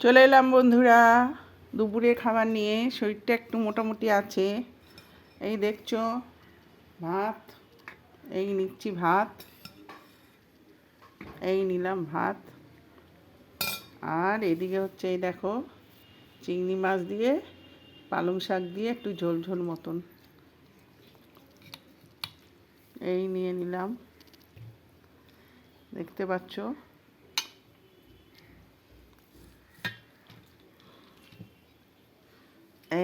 চলে এলাম বন্ধুরা দুপুরে খাবার নিয়ে। শরীরটা একটু মোটামুটি আছে। এই দেখছো ভাত, এই নিচ্ছি ভাত, এই নিলাম ভাত। আর এদিকে হচ্ছে এই দেখো চিংড়ি মাছ দিয়ে পালং শাক দিয়ে একটু ঝোল ঝোল মতন এই নিয়ে নিলাম, দেখতে পাচ্ছ।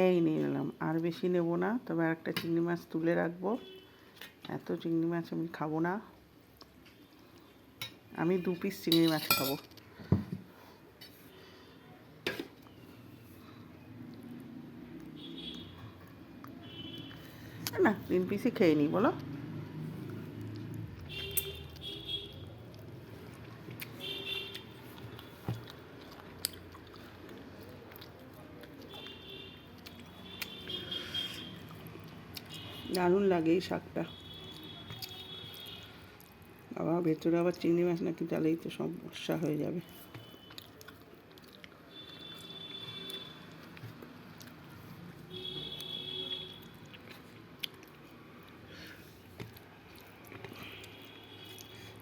এই নিয়ে নিলাম, আর বেশি নেব না, তবে আর একটা চিংড়ি মাছ তুলে রাখবো। এত চিংড়ি মাছ আমি খাবো না, আমি 2 পিস চিংড়ি মাছ খাবো। না 3 পিসই খেয়ে নিই বলো। দারুণ লাগে এই শাকটা। বাবা ভেতরে আবার চিংড়ি মাছ নাকি, তাহলেই তো সমস্যা হয়ে যাবে।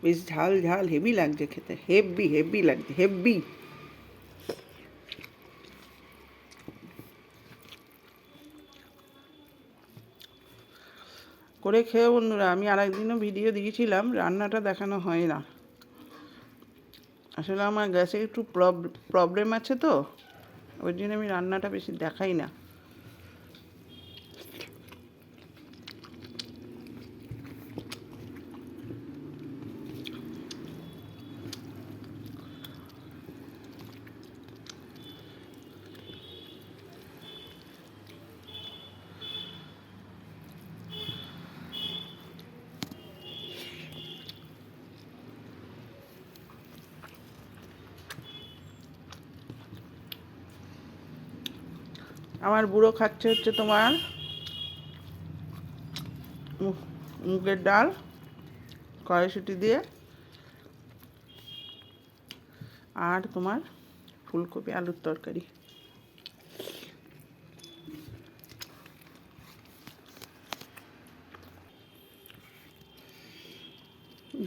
বেশ ঝাল ঝাল হেভি লাগছে খেতে, হেভি হেভি লাগছে, হেভি। করে খেয়ে বন্ধুরা। আমি আরেকদিনও ভিডিও দিয়েছিলাম, রান্নাটা দেখানো হয় না। আসলে আমার গ্যাসে একটু প্রবলেম আছে তো, ওই জন্য আমি রান্নাটা বেশি দেখাই না। আমার বুড়ো খাচ্ছে হচ্ছে তোমার মুগের ডাল কড়াইশুঁটি দিয়ে, আর তোমার ফুলকপি আলুর তরকারি।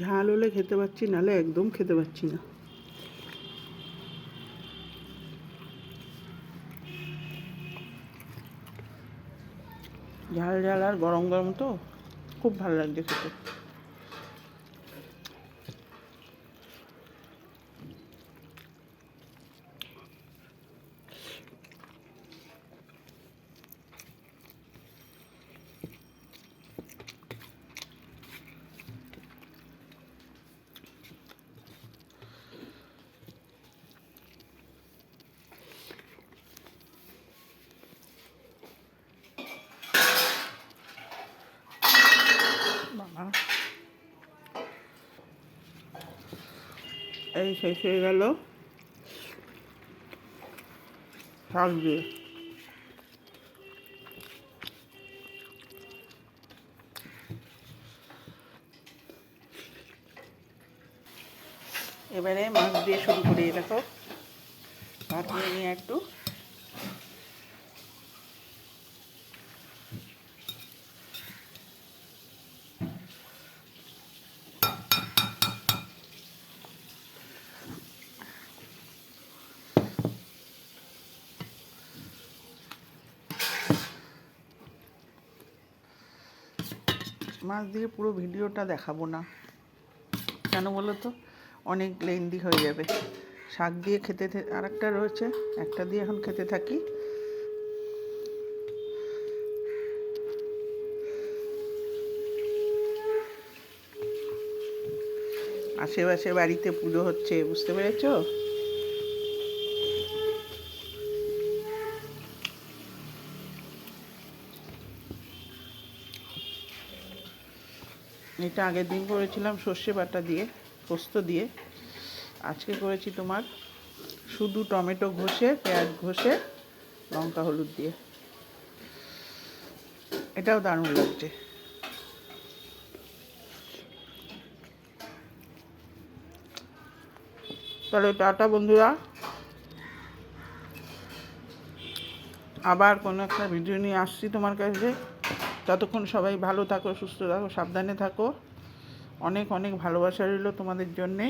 ঝাল হলে খেতে পাচ্ছি, নাহলে একদম খেতে পাচ্ছি না। ঝাল ঝাল আর গরম গরম তো খুব ভালো লাগছে খেতে। বাবা এই শেষ হয়ে গেল শাক দিয়ে। এবারে মাছ দিয়ে শুরু করি। দেখো ভাত নিয়ে নিয়ে একটু মাছ দিয়ে পুরো ভিডিওটা দেখাবো না, কেন বলো তো, অনেক লেন্দি হয়ে যাবে। শাক দিয়ে খেতে আর একটা রয়েছে, একটা দিয়ে এখন খেতে থাকি। আশেপাশে বাড়িতে পুজো হচ্ছে, বুঝতে পেরেছো? এটা আগের দিন করেছিলাম সর্ষে বাটা দিয়ে, পোস্ত দিয়ে। আজকে করেছি তোমার শুধু টমেটো ঘষে, পেঁয়াজ ঘষে, লঙ্কা হলুদ দিয়ে। এটাও দারুণ লাগছে। তাহলে টাটা বন্ধুরা। আবার কোনো একটা ভিডিও নিয়ে আসছি তোমার কাছে। ততক্ষণ সবাই ভালো থাকো, সুস্থ থাকো, সাবধানে থাকো। অনেক অনেক ভালোবাসা রইলো তোমাদের জন্যে।